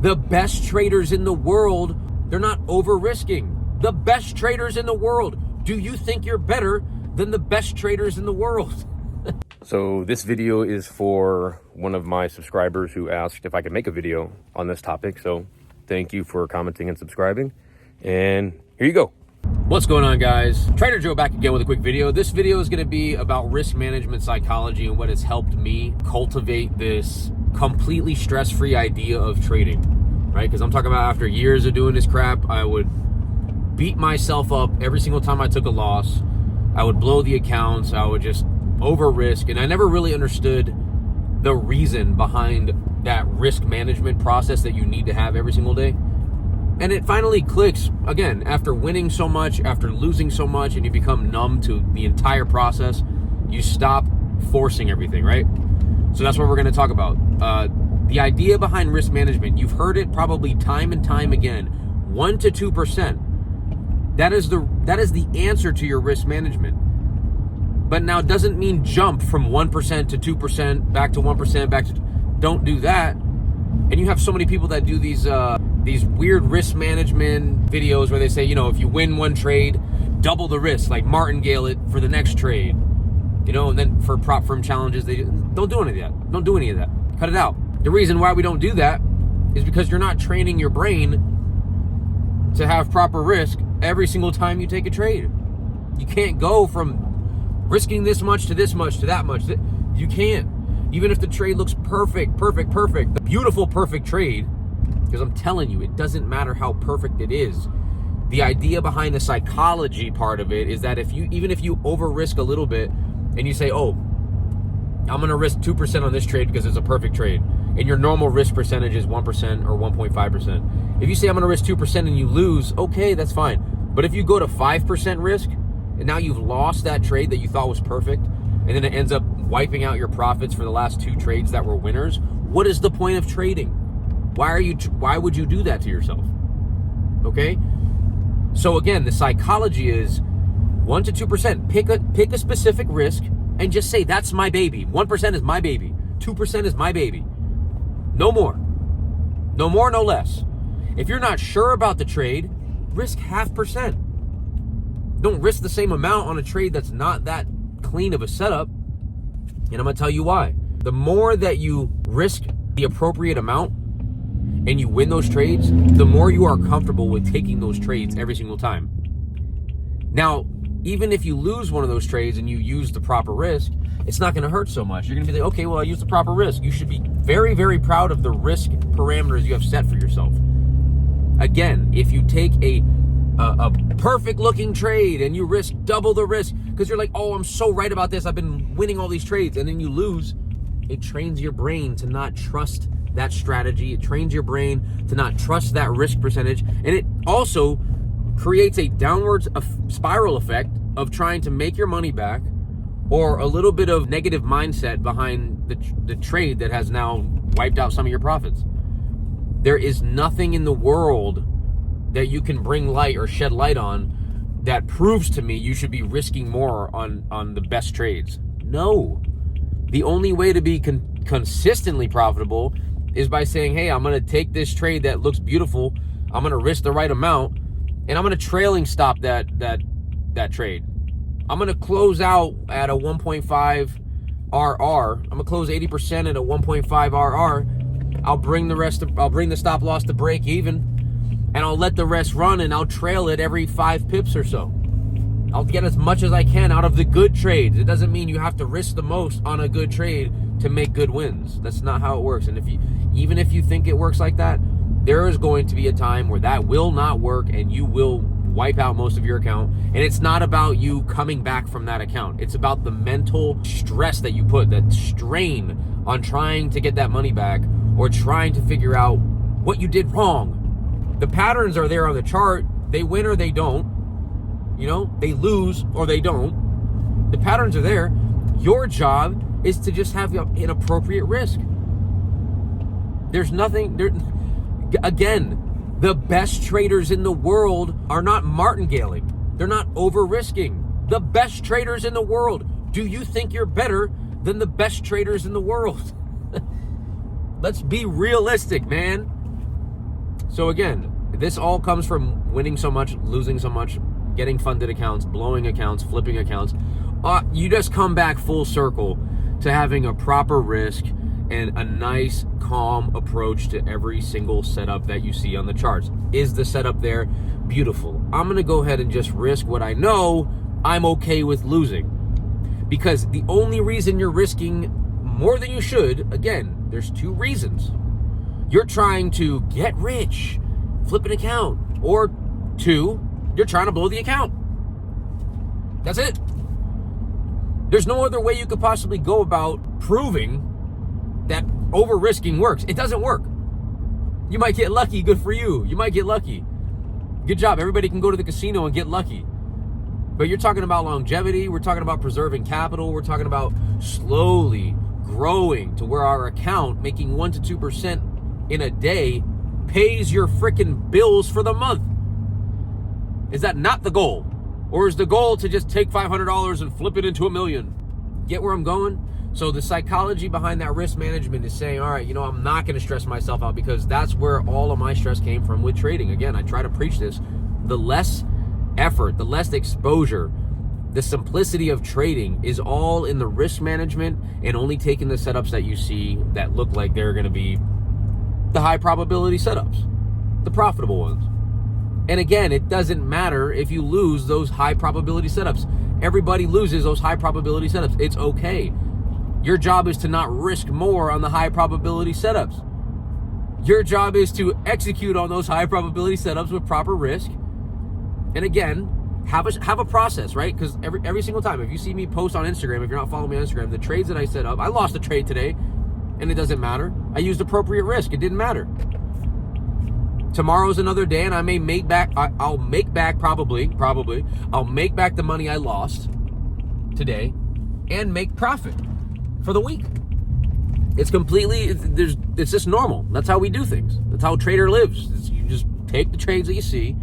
The best traders in the world, they're not over-risking. The best traders in the world. Do you think you're better than the best traders in the world? So this video is for one of my subscribers who asked if I could make a video on this topic. So thank you for commenting and subscribing. And here you go. What's going on, guys? Trader Joe back again with a quick video. This video is going to be about risk management psychology and what has helped me cultivate this completely stress-free idea of trading, right? Because I'm talking about after years of doing this crap, I would beat myself up every single time I took a loss. I would blow the accounts. I would just over risk. And I never really understood the reason behind that risk management process that you need to have every single day. And it finally clicks, again, after winning so much, after losing so much, and you become numb to the entire process, you stop forcing everything, right? So that's what we're going to talk about. The idea behind risk management, you've heard it probably time and time again, 1 to 2%. That is the answer to your risk management. But now it doesn't mean jump from 1% to 2%, back to 1%, back to... Don't do that. And you have so many people that do these weird risk management videos where they say, you know, if you win one trade, double the risk, like martingale it for the next trade. You know, and then for prop firm challenges, they don't do any of that. Don't do any of that. Cut it out. The reason why we don't do that is because you're not training your brain to have proper risk every single time you take a trade. You can't go from risking this much to this much to that much. You can't. Even if the trade looks perfect, the beautiful, perfect trade, because I'm telling you, it doesn't matter how perfect it is. The idea behind the psychology part of it is that even if you over risk a little bit and you say, oh, I'm going to risk 2% on this trade because it's a perfect trade, and your normal risk percentage is 1% or 1.5%. If you say I'm going to risk 2% and you lose, okay, that's fine. But if you go to 5% risk and now you've lost that trade that you thought was perfect, and then it ends up wiping out your profits for the last 2 trades that were winners, what is the point of trading? Why would you do that to yourself? Okay? So again, the psychology is 1 to 2%. Pick a specific risk and just say, that's my baby. 1% is my baby. 2% is my baby. No more. No more, no less. If you're not sure about the trade, risk 0.5%. Don't risk the same amount on a trade that's not that clean of a setup. And I'm going to tell you why. The more that you risk the appropriate amount and you win those trades, the more you are comfortable with taking those trades every single time. Now, even if you lose one of those trades and you use the proper risk, it's not going to hurt so much. You're going to be like, okay, well, I used the proper risk. You should be very, very proud of the risk parameters you have set for yourself. Again, if you take a perfect looking trade and you risk double the risk because you're like, oh, I'm so right about this, I've been winning all these trades, and then you lose, it trains your brain to not trust that strategy. It trains your brain to not trust that risk percentage, and it also creates a downward spiral effect of trying to make your money back, or a little bit of negative mindset behind the trade that has now wiped out some of your profits. There is nothing in the world that you can bring light or shed light on that proves to me you should be risking more on the best trades. No. The only way to be consistently profitable is by saying, hey, I'm going to take this trade that looks beautiful, I'm going to risk the right amount, and I'm going to trailing stop that trade. I'm going to close out at a 1.5 RR. I'm going to close 80% at a 1.5 RR. I'll bring the stop loss to break even, and I'll let the rest run, and I'll trail it every 5 pips or so. I'll get as much as I can out of the good trades. It doesn't mean you have to risk the most on a good trade to make good wins. That's not how it works. And even if you think it works like that, there is going to be a time where that will not work and you will wipe out most of your account. And it's not about you coming back from that account. It's about the mental stress that you put, that strain on trying to get that money back or trying to figure out what you did wrong. The patterns are there on the chart. They win or they don't. You know, they lose or they don't. The patterns are there. Your job is to just have an appropriate risk. There's nothing there. Again, the best traders in the world are not martingaling. They're not over risking. The best traders in the world. Do you think you're better than the best traders in the world? Let's be realistic, man. So again, this all comes from winning so much, losing so much, getting funded accounts, blowing accounts, flipping accounts. You just come back full circle to having a proper risk and a nice, calm approach to every single setup that you see on the charts. Is the setup there? Beautiful. I'm going to go ahead and just risk what I know I'm okay with losing. Because the only reason you're risking more than you should, again, there's two reasons. You're trying to get rich, flip an account, or two, you're trying to blow the account. That's it. There's no other way you could possibly go about proving that over-risking works. It doesn't work. You might get lucky, good for you. You might get lucky. Good job. Everybody can go to the casino and get lucky. But you're talking about longevity, we're talking about preserving capital, we're talking about slowly growing to where our account, making 1% to 2% in a day, pays your freaking bills for the month. Is that not the goal? Or is the goal to just take $500 and flip it into $1 million? Get where I'm going? So the psychology behind that risk management is saying, all right, I'm not going to stress myself out, because that's where all of my stress came from with trading. Again, I try to preach this. The less effort, the less exposure, the simplicity of trading is all in the risk management and only taking the setups that you see that look like they're going to be the high probability setups, the profitable ones. And again, it doesn't matter if you lose those high probability setups. Everybody loses those high probability setups. It's okay. Your job is to not risk more on the high probability setups. Your job is to execute on those high probability setups with proper risk. And again, have a process, right? Because every single time, if you see me post on Instagram, if you're not following me on Instagram, the trades that I set up, I lost a trade today, and it doesn't matter. I used appropriate risk. It didn't matter. Tomorrow's another day, and I may make back. I'll make back probably. I'll make back the money I lost today, and make profit for the week. It's just normal. That's how we do things. That's how a trader lives. You just take the trades that you see,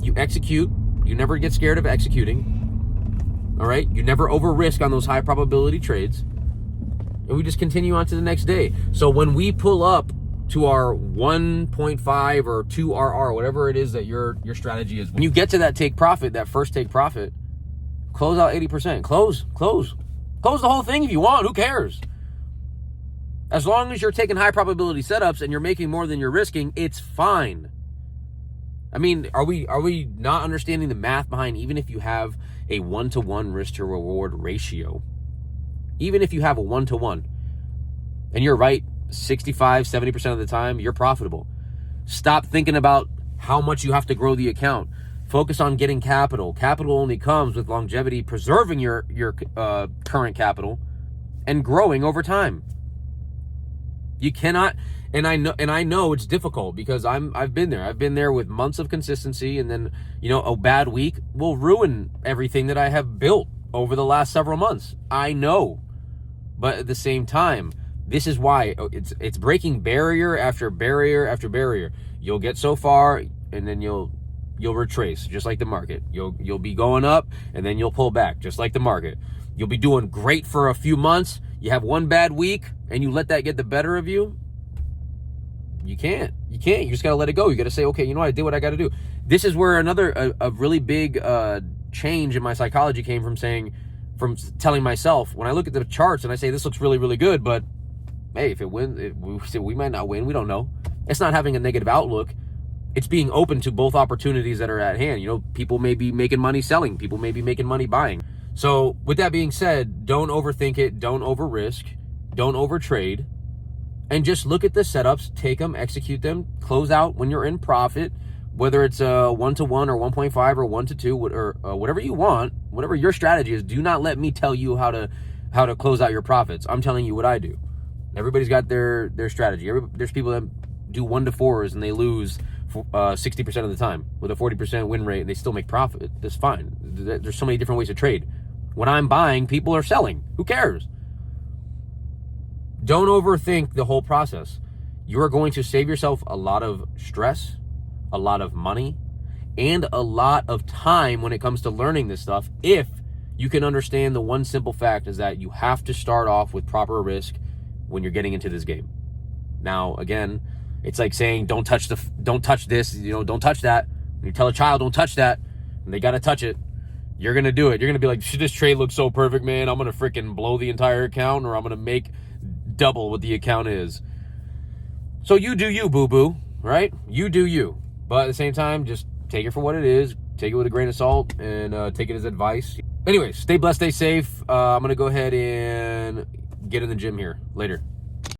you execute. You never get scared of executing. All right? You never over risk on those high probability trades. And we just continue on to the next day. So when we pull up to our 1.5 or 2 RR, whatever it is that your strategy is, when you get to that take profit, that first take profit, close out 80%. Close the whole thing if you want. Who cares? As long as you're taking high probability setups and you're making more than you're risking, it's fine. I mean, are we not understanding the math behind, even if you have a 1-to-1 risk to reward ratio, even if you have a 1-to-1 and you're right 65-70% of the time, you're profitable. Stop thinking about how much you have to grow the account. Focus on getting capital. Capital only comes with longevity, preserving your current capital and growing over time. You cannot, and I know it's difficult, because I've been there. I've been there with months of consistency, and then a bad week will ruin everything that I have built over the last several months. I know, but at the same time, this is why it's breaking barrier after barrier after barrier. You'll get so far, and then you'll retrace, just like the market. You'll be going up, and then you'll pull back, just like the market. You'll be doing great for a few months. You have one bad week, and you let that get the better of you. You can't. You just got to let it go. You got to say, okay, I did what I got to do. This is where a really big change in my psychology came from telling myself, when I look at the charts and I say, this looks really, really good, but hey, if it wins, we might not win. We don't know. It's not having a negative outlook. It's being open to both opportunities that are at hand. People may be making money selling. People may be making money buying. So with that being said, don't overthink it. Don't over risk. Don't over trade. And just look at the setups, take them, execute them, close out when you're in profit, whether it's 1-to-1 or 1.5 or 1-to-2 or whatever you want, whatever your strategy is. Do not let me tell you how to close out your profits. I'm telling you what I do. Everybody's got their strategy. There's people that do 1-to-4s and they lose 60% of the time with a 40% win rate, and they still make profit. That's fine. There's so many different ways to trade. When I'm buying, people are selling. Who cares? Don't overthink the whole process. You are going to save yourself a lot of stress, a lot of money, and a lot of time when it comes to learning this stuff, if you can understand the one simple fact is that you have to start off with proper risk when you're getting into this game. Now, again, It's like saying, don't touch this, you know, don't touch that. When you tell a child, don't touch that, and they got to touch it, you're going to do it. You're going to be like, this trade looks so perfect, man. I'm going to freaking blow the entire account, or I'm going to make double what the account is. So you do you, boo-boo, right? You do you. But at the same time, just take it for what it is. Take it with a grain of salt, and take it as advice. Anyways, stay blessed, stay safe. I'm going to go ahead and get in the gym here. Later.